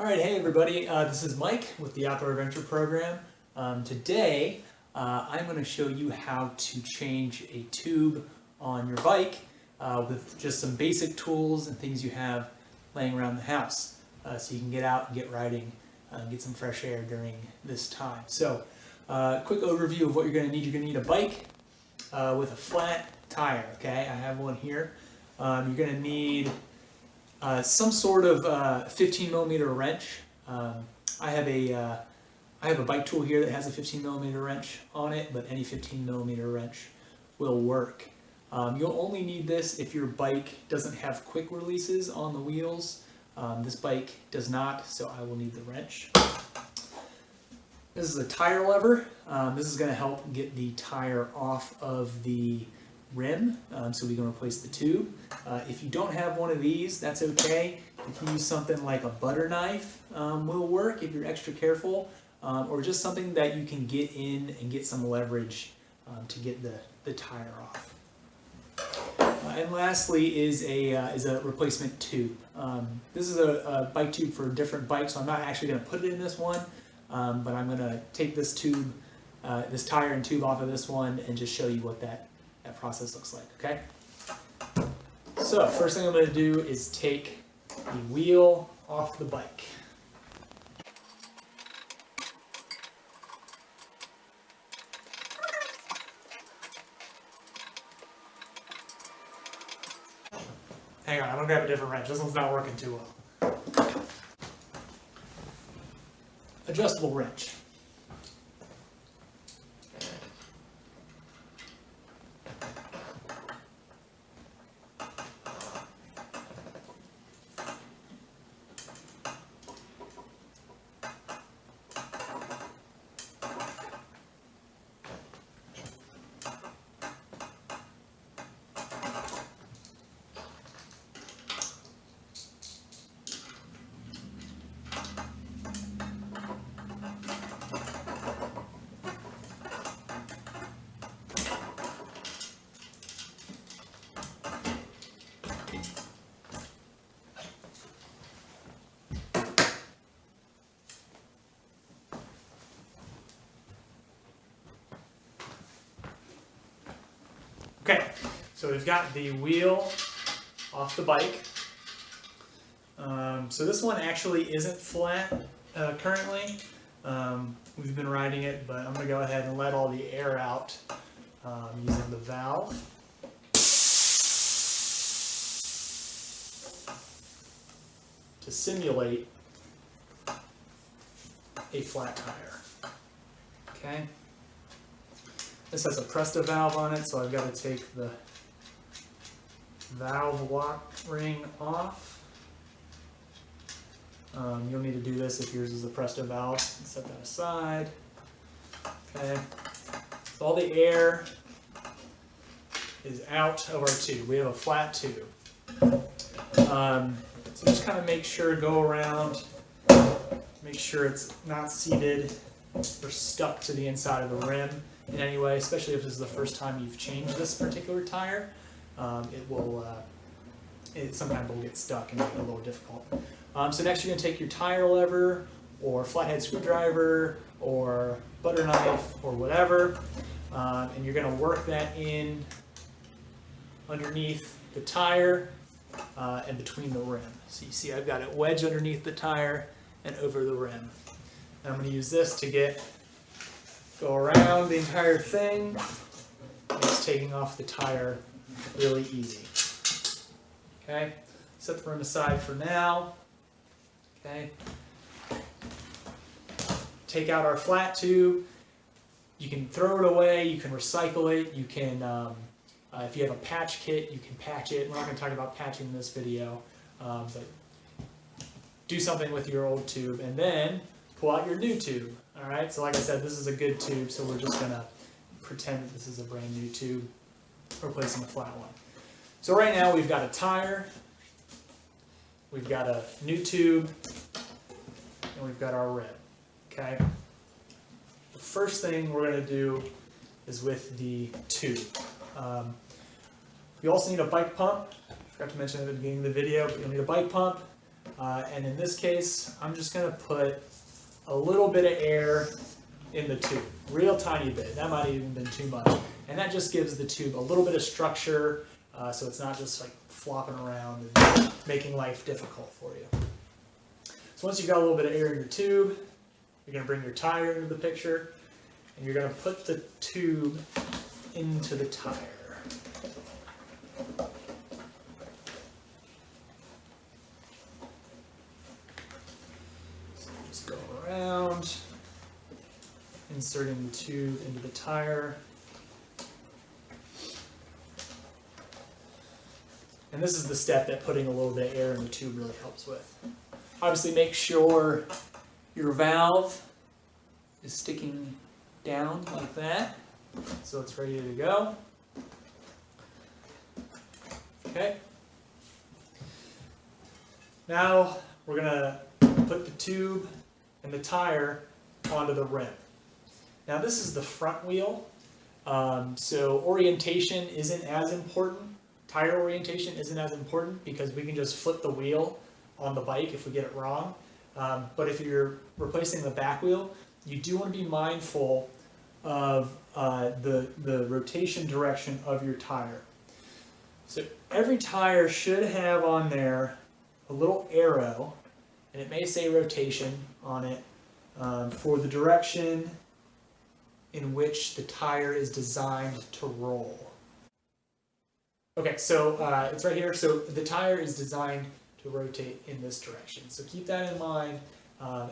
All right, hey everybody, this is Mike with the Outdoor Adventure Program. Today, I'm going to show you how to change a tube on your bike with just some basic tools and things you have laying around the house so you can get out and get riding and get some fresh air during this time. So, quick overview of what you're going to need. You're going to need a bike with a flat tire, okay? I have one here. You're going to need some sort of 15 millimeter wrench. I have a bike tool here that has a 15 millimeter wrench on it, but any 15 millimeter wrench will work. You'll only need this if your bike doesn't have quick releases on the wheels. This bike does not, so I will need the wrench. This is a tire lever. This is going to help get the tire off of the rim, so we can replace the tube. If you don't have one of these, that's okay. You can use something like a butter knife will work if you're extra careful, or just something that you can get in and get some leverage to get the tire off. And lastly is a replacement tube. This is a bike tube for a different bike, so I'm not actually going to put it in this one, but I'm going to take this tube, this tire and tube off of this one and just show you what that process looks like, okay? So first thing I'm going to do is take the wheel off the bike. Hang on, I'm going to grab a different wrench. This one's not working too well. Adjustable wrench. Okay, so we've got the wheel off the bike. So this one actually isn't flat currently. We've been riding it, but I'm going to go ahead and let all the air out using the valve. To simulate a flat tire. Okay. This has a Presta valve on it, so I've got to take the valve lock ring off. You'll need to do this if yours is a Presta valve. Set that aside. Okay. So all the air is out of our tube. We have a flat tube. So just kind of make sure, go around, make sure it's not seated or stuck to the inside of the rim in any way, especially if this is the first time you've changed this particular tire. It sometimes will get stuck and make it a little difficult. So next you're going to take your tire lever or flathead screwdriver or butter knife or whatever, and you're going to work that in underneath the tire and between the rim. So you see I've got it wedged underneath the tire and over the rim. And I'm going to use this to go around the entire thing. It's taking off the tire really easy. Okay, set the rim aside for now. Okay, take out our flat tube. You can throw it away, you can recycle it, you can, if you have a patch kit, you can patch it. We're not going to talk about patching in this video, but do something with your old tube and then pull out your new tube. Alright, so like I said, this is a good tube, so we're just going to pretend that this is a brand new tube, replacing a flat one. So right now we've got a tire, we've got a new tube, and we've got our rim. Okay? The first thing we're going to do is with the tube. You also need a bike pump. I forgot to mention at the beginning of the video, but you'll need a bike pump. And in this case, I'm just going to put a little bit of air in the tube, real tiny bit. That might have even been too much. And that just gives the tube a little bit of structure, so it's not just like flopping around and making life difficult for you. So once you've got a little bit of air in your tube, you're going to bring your tire into the picture, and you're going to put the tube into the tire. So just go around, inserting the tube into the tire. And this is the step that putting a little bit of air in the tube really helps with. Obviously make sure your valve is sticking down like that, so it's ready to go. Okay. Now we're going to put the tube and the tire onto the rim. Now this is the front wheel, so orientation isn't as important. Tire orientation isn't as important because we can just flip the wheel on the bike if we get it wrong. But if you're replacing the back wheel, you do want to be mindful of the rotation direction of your tire. So every tire should have on there a little arrow, and it may say rotation on it, for the direction in which the tire is designed to roll. Okay, so it's right here. So the tire is designed to rotate in this direction. So keep that in mind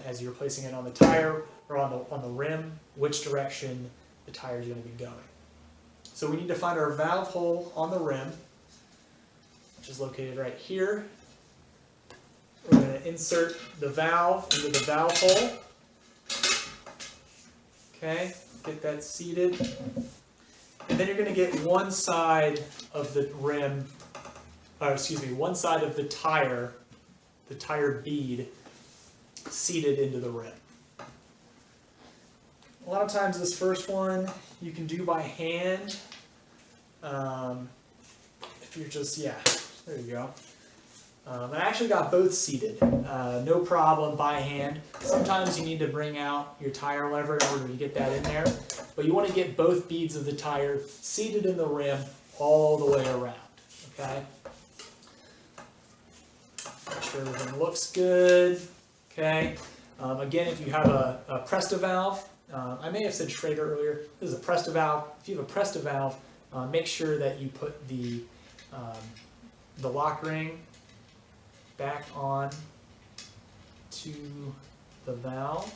as you're placing it on the tire or on the rim, which direction the tire is going to be going. So we need to find our valve hole on the rim, which is located right here. We're going to insert the valve into the valve hole. Okay, get that seated. And then you're going to get one side of the rim, one side of the tire bead seated into the rim. A lot of times this first one you can do by hand. If you're just, there you go. I actually got both seated, no problem, by hand. Sometimes you need to bring out your tire lever in order to get that in there, but you want to get both beads of the tire seated in the rim all the way around, okay? Make sure everything looks good, okay? Again, if you have a Presta valve, I may have said Schrader earlier, this is a Presta valve. If you have a Presta valve, make sure that you put the lock ring back on to the valve.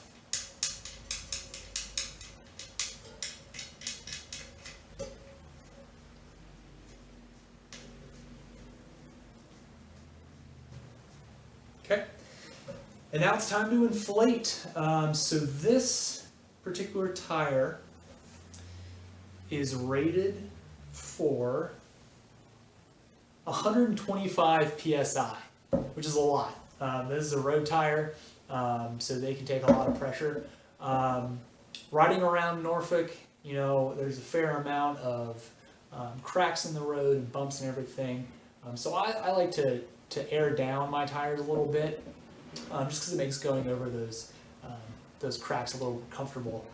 Okay, and now it's time to inflate. So this particular tire is rated for 125 PSI. Which is a lot. This is a road tire, so they can take a lot of pressure. Riding around Norfolk, you know, there's a fair amount of cracks in the road and bumps and everything. So I like to air down my tires a little bit, just because it makes going over those cracks a little comfortable.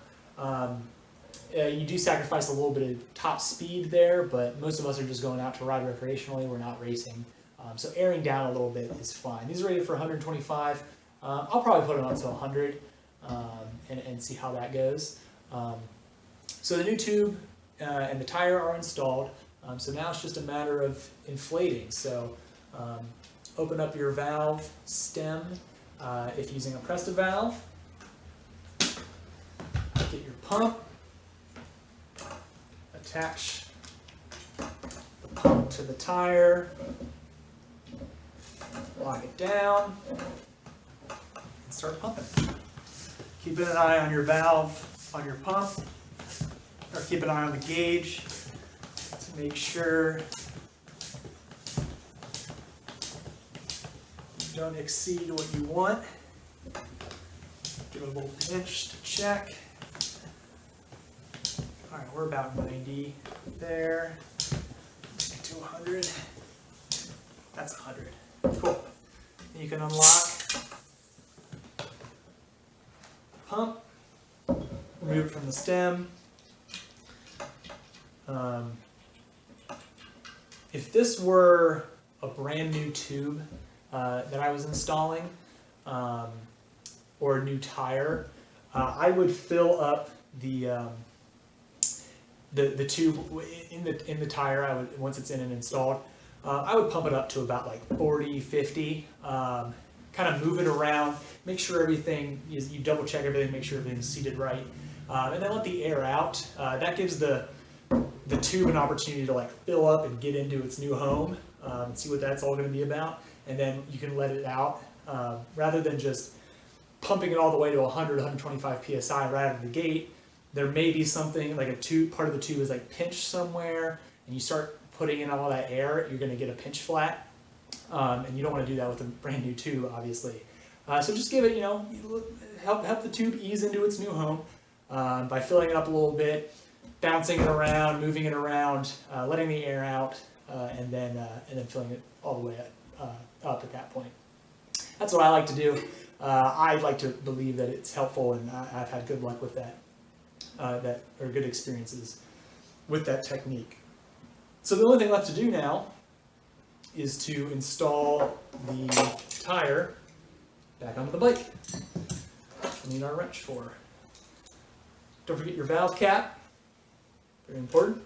You do sacrifice a little bit of top speed there, but most of us are just going out to ride recreationally. We're not racing. So airing down a little bit is fine. These are rated for 125. I'll probably put them up to 100 and see how that goes. So the new tube and the tire are installed. So now it's just a matter of inflating. So open up your valve stem if using a Presta valve. Get your pump. Attach the pump to the tire. Lock it down and start pumping. Keep an eye on your valve, on your pump, or keep an eye on the gauge to make sure you don't exceed what you want. Give it a little pinch to check. All right, we're about 90 there. Get to 100. That's 100. Cool. you can unlock, pump, remove it from the stem. If this were a brand new tube that I was installing, or a new tire, I would fill up the tube in the tire. I would, once it's in and installed, I would pump it up to about like 40, 50. Kind of move it around, make sure everything is, you double check everything, make sure everything's seated right, and then let the air out. That gives the tube an opportunity to like fill up and get into its new home, and see what that's all going to be about, and then you can let it out, rather than just pumping it all the way to 100, 125 psi right out of the gate. There may be something like a tube, part of the tube is like pinched somewhere, and you start putting in all that air, you're going to get a pinch flat, and you don't want to do that with a brand new tube, obviously. So just give it, you know, help the tube ease into its new home by filling it up a little bit, bouncing it around, moving it around, letting the air out, and then filling it all the way up at that point. That's what I like to do. I like to believe that it's helpful, and I've had good luck with that, or good experiences with that technique. So the only thing left to do now is to install the tire back onto the bike. We need our wrench for. Don't forget your valve cap, very important.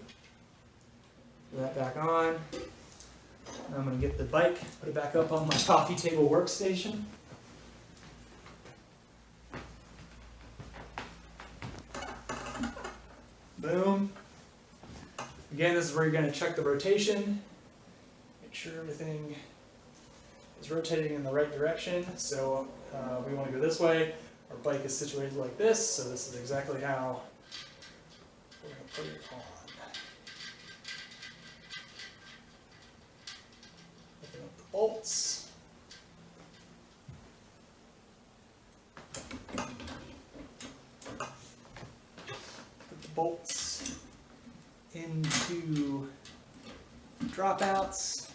Put that back on. Now I'm going to get the bike, put it back up on my coffee table workstation. Boom. Again, this is where you're going to check the rotation. Make sure everything is rotating in the right direction. So we want to go this way. Our bike is situated like this, so this is exactly how we're going to put it on. Open up the bolts. Put the bolts into dropouts.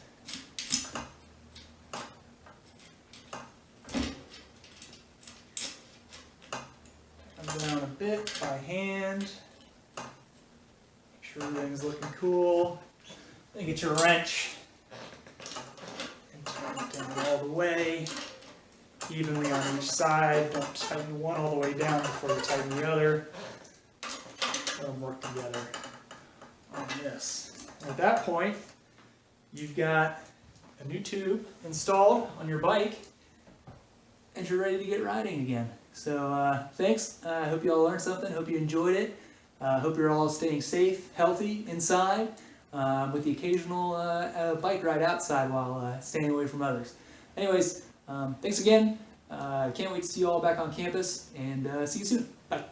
Come down a bit by hand. Make sure everything's looking cool. Then get your wrench and tighten it down all the way, evenly on each side. Don't tighten one all the way down before you tighten the other. Let them work together on this. And at that point, you've got a new tube installed on your bike, and you're ready to get riding again. So thanks. I hope you all learned something. Hope you enjoyed it. Hope you're all staying safe, healthy inside, with the occasional bike ride outside while staying away from others. Anyways, thanks again. Can't wait to see you all back on campus, and see you soon. Bye.